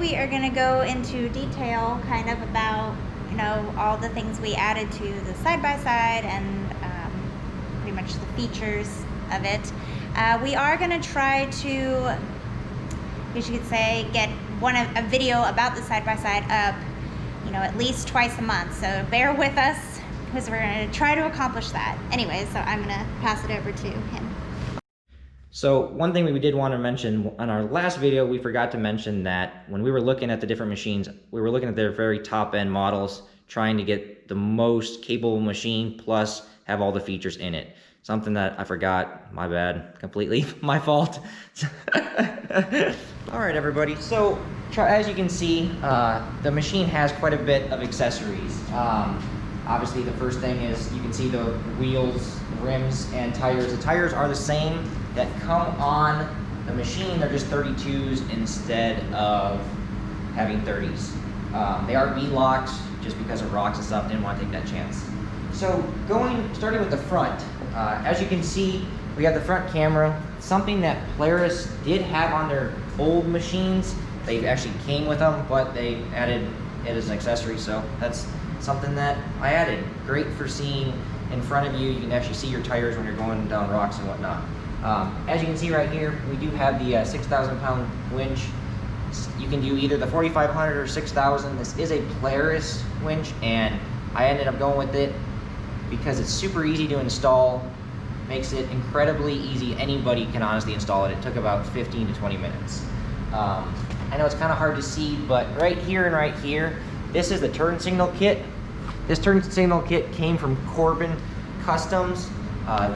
we are going to go into detail kind of about, you know, all the things we added to the side-by-side and pretty much the features of it. We are going to try to, you could say, get a video about the side-by-side up, you know, at least twice a month. So bear with us because we're going to try to accomplish that. Anyway, so I'm going to pass it over to him. So one thing we did want to mention on our last video, we forgot to mention that when we were looking at the different machines, we were looking at their very top end models, trying to get the most capable machine plus have all the features in it. Something that I forgot, my bad, completely my fault. All right, everybody, so as you can see, the machine has quite a bit of accessories. Obviously the first thing is you can see the wheels, rims, and tires. The tires are the same that come on the machine. They're just 32s instead of having 30s. They are V-locked just because of rocks and stuff. Didn't want to take that chance. So starting with the front, as you can see, we have the front camera, something that Polaris did have on their old machines. They actually came with them, but they added it as an accessory, so that's something that I added. Great for seeing in front of you. You can actually see your tires when you're going down rocks and whatnot. As you can see right here, we do have the 6,000 pound winch. You can do either the 4,500 or 6,000. This is a Polaris winch, and I ended up going with it because it's super easy to install. Makes it incredibly easy. Anybody can honestly install it. It took about 15 to 20 minutes. I know it's kind of hard to see, but right here and right here, this is the turn signal kit. This turn signal kit came from Corbin Customs.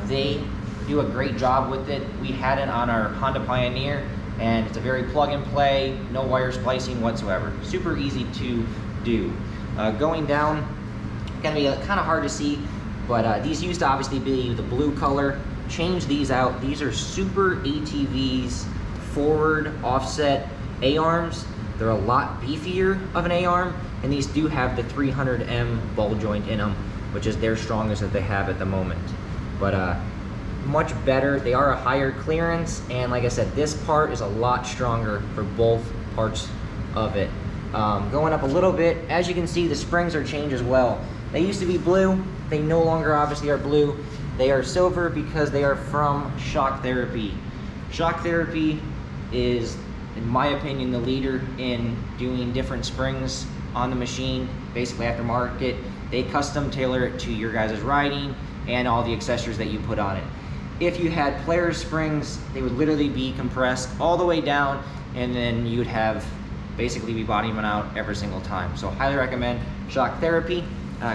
They do a great job with it. We had it on our Honda Pioneer, and it's a very plug and play, no wire splicing whatsoever. Super easy to do. Going down, gonna be kind of hard to see, but these used to obviously be the blue color. Change these out. These are Super ATVs, forward offset A-arms. They're a lot beefier of an A-arm, and these do have the 300M ball joint in them, which is their strongest that they have at the moment. But much better. They are a higher clearance, and like I said, this part is a lot stronger for both parts of it. Going up a little bit, as you can see, the springs are changed as well. They used to be blue. They no longer obviously are blue. They are silver because they are from Shock Therapy. Shock Therapy is, in my opinion, the leader in doing different springs on the machine, basically aftermarket. They custom tailor it to your guys' riding and all the accessories that you put on it. If you had Polaris springs, they would literally be compressed all the way down, and then you would have basically be bottoming out every single time. So highly recommend Shock Therapy.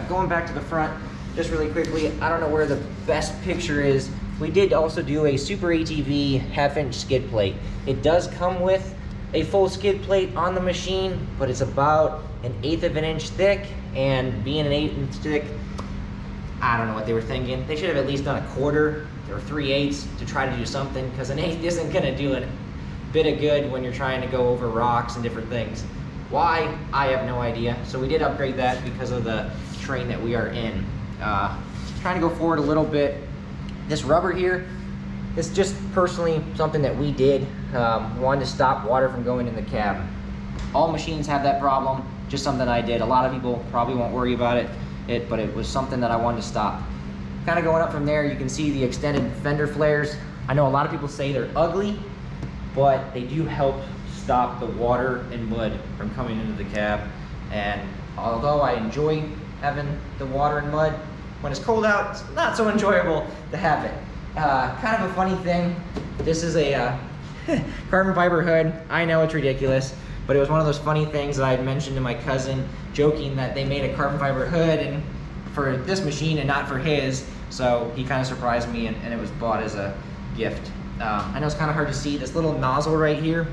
Going back to the front, just really quickly, I don't know where the best picture is. We did also do a Super ATV 1/2-inch skid plate. It does come with a full skid plate on the machine, but it's about 1/8 of an inch thick, and being 1/8 inch thick, I don't know what they were thinking. They should have at least done 1/4 or 3/8 to try to do something, because 1/8 isn't gonna do a bit of good when you're trying to go over rocks and different things. Why? I have no idea. So we did upgrade that because of the terrain that we are in. Trying to go forward a little bit. This rubber here, it's just personally something that we did. Wanted to stop water from going in the cab. All machines have that problem, just something I did. A lot of people probably won't worry about it, but it was something that I wanted to stop. Kind of going up from there, you can see the extended fender flares. I know a lot of people say they're ugly, but they do help stop the water and mud from coming into the cab. And although I enjoy having the water and mud, when it's cold out, it's not so enjoyable to have it. Kind of a funny thing, this is a carbon fiber hood. I know it's ridiculous, but it was one of those funny things that I had mentioned to my cousin, joking that they made a carbon fiber hood and for this machine and not for his. So he kind of surprised me, and it was bought as a gift. I know it's kind of hard to see this little nozzle right here.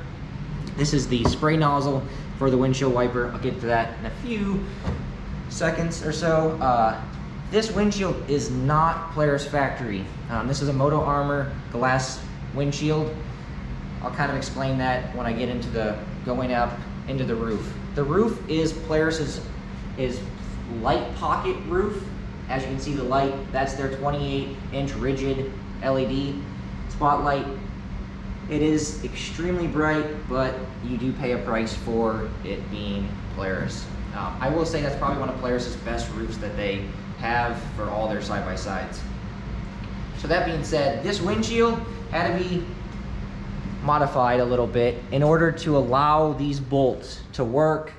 This is the spray nozzle for the windshield wiper. I'll get to that in a few seconds or so. This windshield is not Polaris factory. This is a Moto Armor glass windshield. I'll kind of explain that when I get into the going up into the roof. The roof is Polaris's light pocket roof. As you can see, the light, that's their 28-inch rigid LED spotlight. It is extremely bright, but you do pay a price for it being Polaris. I will say that's probably one of Polaris's best roofs that they have for all their side-by-sides. So that being said, this windshield had to be modified a little bit in order to allow these bolts to work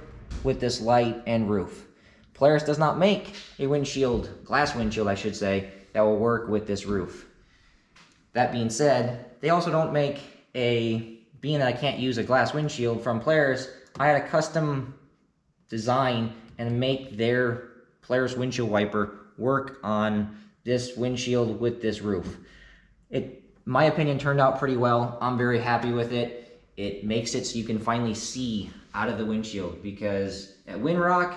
with this light and roof. Polaris does not make a windshield, glass windshield I should say, that will work with this roof. That being said, they also don't make being that I can't use a glass windshield from Polaris, I had a custom design and make their Polaris windshield wiper work on this windshield with this roof. It, my opinion, turned out pretty well. I'm very happy with it. It makes it so you can finally see out of the windshield, because at Windrock,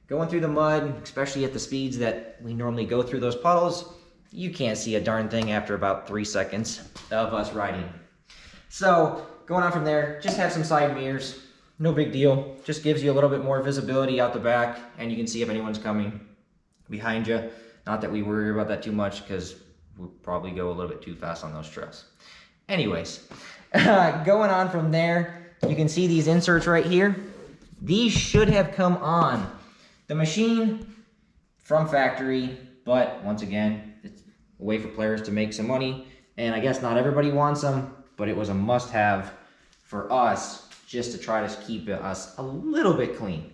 going through the mud, especially at the speeds that we normally go through those puddles, you can't see a darn thing after about 3 seconds of us riding. So going on from there, just have some side mirrors, no big deal. Just gives you a little bit more visibility out the back, and you can see if anyone's coming behind you. Not that we worry about that too much, because we'll probably go a little bit too fast on those trails. Anyways, going on from there, you can see these inserts right here. These should have come on the machine from factory, but once again, it's a way for Polaris to make some money, and I guess not everybody wants them, but it was a must-have for us just to try to keep us a little bit clean.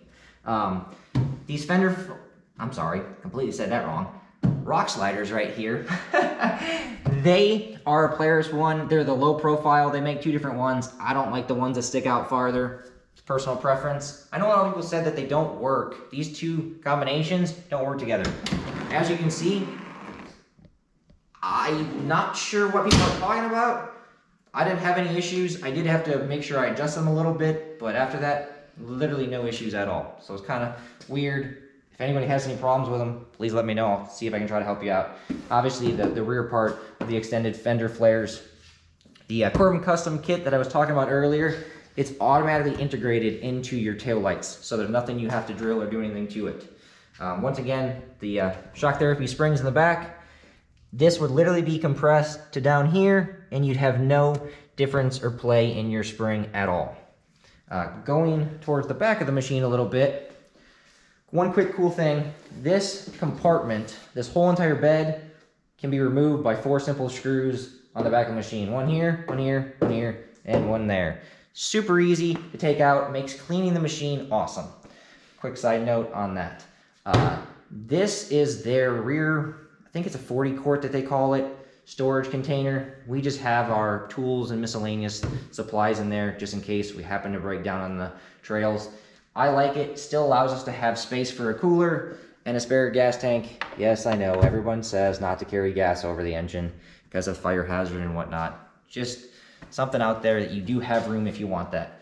These Fender, I'm sorry, completely said that wrong. Rock sliders right here. They are a Polaris one. They're the low profile. They make two different ones. I don't like the ones that stick out farther. It's personal preference. I know a lot of people said that they don't work. These two combinations don't work together. As you can see, I'm not sure what people are talking about. I didn't have any issues. I did have to make sure I adjust them a little bit, but after that, literally no issues at all. So it's kind of weird. If anybody has any problems with them, please let me know. I'll see if I can try to help you out. Obviously, the rear part of the extended fender flares, the Corbin Custom kit that I was talking about earlier, it's automatically integrated into your tail lights, so there's nothing you have to drill or do anything to it. Once again, the shock therapy springs in the back, this would literally be compressed to down here, and you'd have no difference or play in your spring at all. Going towards the back of the machine a little bit, one quick cool thing, this compartment, this whole entire bed can be removed by 4 simple screws on the back of the machine. One here, one here, one here, and one there. Super easy to take out, makes cleaning the machine awesome. Quick side note on that. This is their rear, I think it's a 40 quart that they call it, storage container. We just have our tools and miscellaneous supplies in there just in case we happen to break down on the trails. I like it. Still allows us to have space for a cooler and a spare gas tank. Yes, I know everyone says not to carry gas over the engine because of fire hazard and whatnot. Just something out there that you do have room if you want that.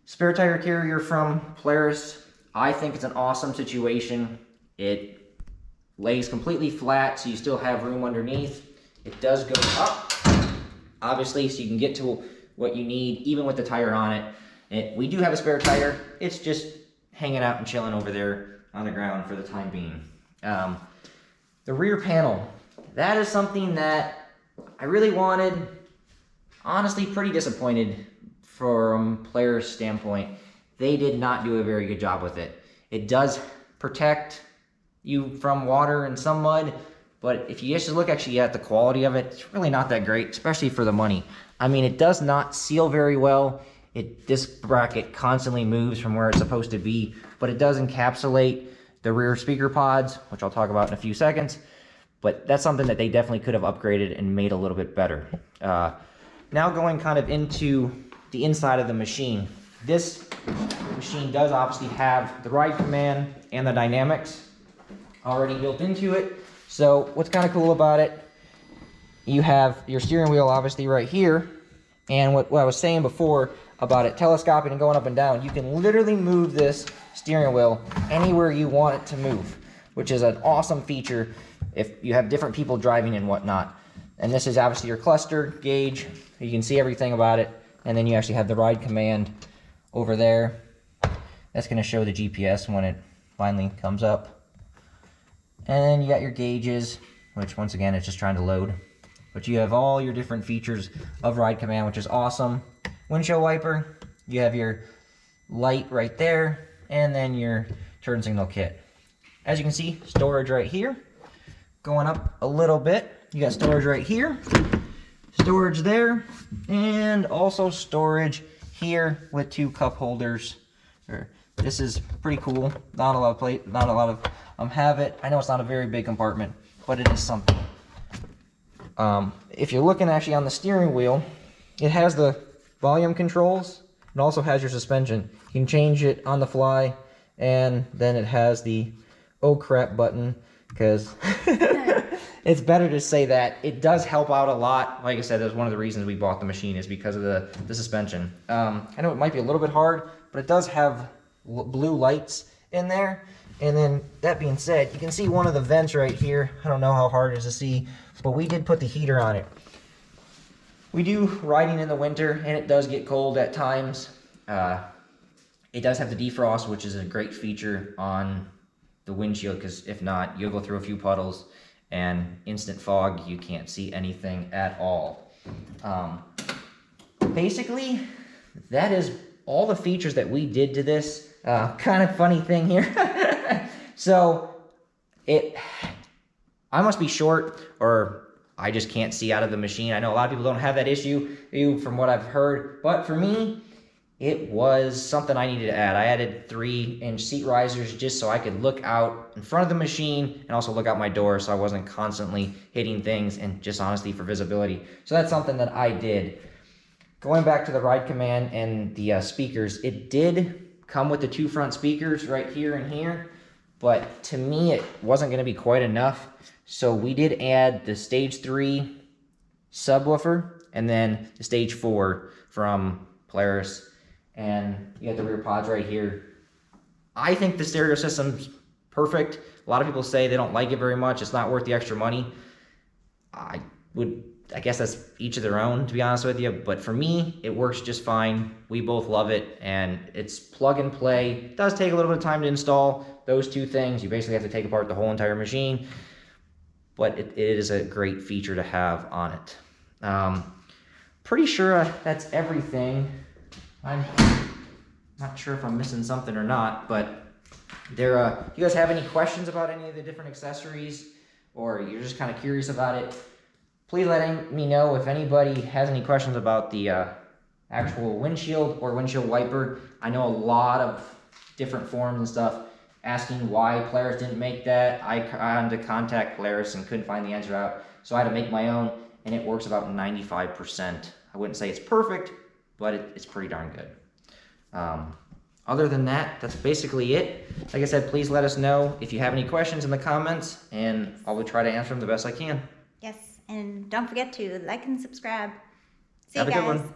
Spare tire carrier from Polaris. I think it's an awesome situation. It lays completely flat, so you still have room underneath. It does go up, obviously, so you can get to what you need, even with the tire on it. We do have a spare tire. It's just hanging out and chilling over there on the ground for the time being. The rear panel, that is something that I really wanted. Honestly, pretty disappointed from Polaris' standpoint. They did not do a very good job with it. It does protect you from water and some mud, but if you just look actually at the quality of it, it's really not that great, especially for the money. I mean, it does not seal very well. This bracket constantly moves from where it's supposed to be, but it does encapsulate the rear speaker pods, which I'll talk about in a few seconds. But that's something that they definitely could have upgraded and made a little bit better. Now going kind of into the inside of the machine. This machine does obviously have the ride command and the dynamics already built into it. So what's kind of cool about it, you have your steering wheel obviously right here. And what I was saying before about it telescoping and going up and down, you can literally move this steering wheel anywhere you want it to move, which is an awesome feature if you have different people driving and whatnot. And this is obviously your cluster gauge. You can see everything about it. And then you actually have the ride command over there. That's going to show the GPS when it finally comes up. And then you got your gauges, which once again, it's just trying to load. But you have all your different features of Ride Command, which is awesome. Windshield wiper, you have your light right there, and then your turn signal kit. As you can see, storage right here. Going up a little bit, you got storage right here, storage there, and also storage here with 2 cup holders. This is pretty cool. Not a lot of have it. I know it's not a very big compartment, but it is something. If you're looking actually on the steering wheel, it has the volume controls. It also has your suspension. You can change it on the fly, and then it has the oh crap button, because it's better to say that. It does help out a lot. Like I said, that's one of the reasons we bought the machine, is because of the suspension. I know it might be a little bit hard, but it does have blue lights in there. And then that being said, you can see one of the vents right here. I don't know how hard it is to see, but we did put the heater on it. We do riding in the winter, and it does get cold at times. It does have the defrost, which is a great feature on the windshield, because if not, you'll go through a few puddles and instant fog, you can't see anything at all. Basically, that is all the features that we did to this. Kind of funny thing here. So, I must be short, or I just can't see out of the machine. I know a lot of people don't have that issue from what I've heard, but for me, it was something I needed to add. I added 3-inch seat risers just so I could look out in front of the machine and also look out my door, so I wasn't constantly hitting things, and just honestly for visibility. So that's something that I did. Going back to the Ride Command and the speakers, it did come with the 2 front speakers right here and here, but to me it wasn't going to be quite enough. So we did add the Stage 3 subwoofer and then the Stage 4 from Polaris. And you got the rear pods right here. I think the stereo system's perfect. A lot of people say they don't like it very much. It's not worth the extra money. I guess that's each of their own, to be honest with you. But for me, it works just fine. We both love it, and it's plug and play. It does take a little bit of time to install those 2 things. You basically have to take apart the whole entire machine, but it is a great feature to have on it. Pretty sure that's everything. I'm not sure if I'm missing something or not, but do you guys have any questions about any of the different accessories, or you're just kind of curious about it? Please let me know if anybody has any questions about the actual windshield or windshield wiper. I know a lot of different forums and stuff asking why Polaris didn't make that. I had to contact Polaris and couldn't find the answer out, so I had to make my own, and it works about 95%. I wouldn't say it's perfect, but it's pretty darn good. Other than that, that's basically it. Like I said, please let us know if you have any questions in the comments, and I will try to answer them the best I can. Yes, and don't forget to like and subscribe. See you Have a guys. good one.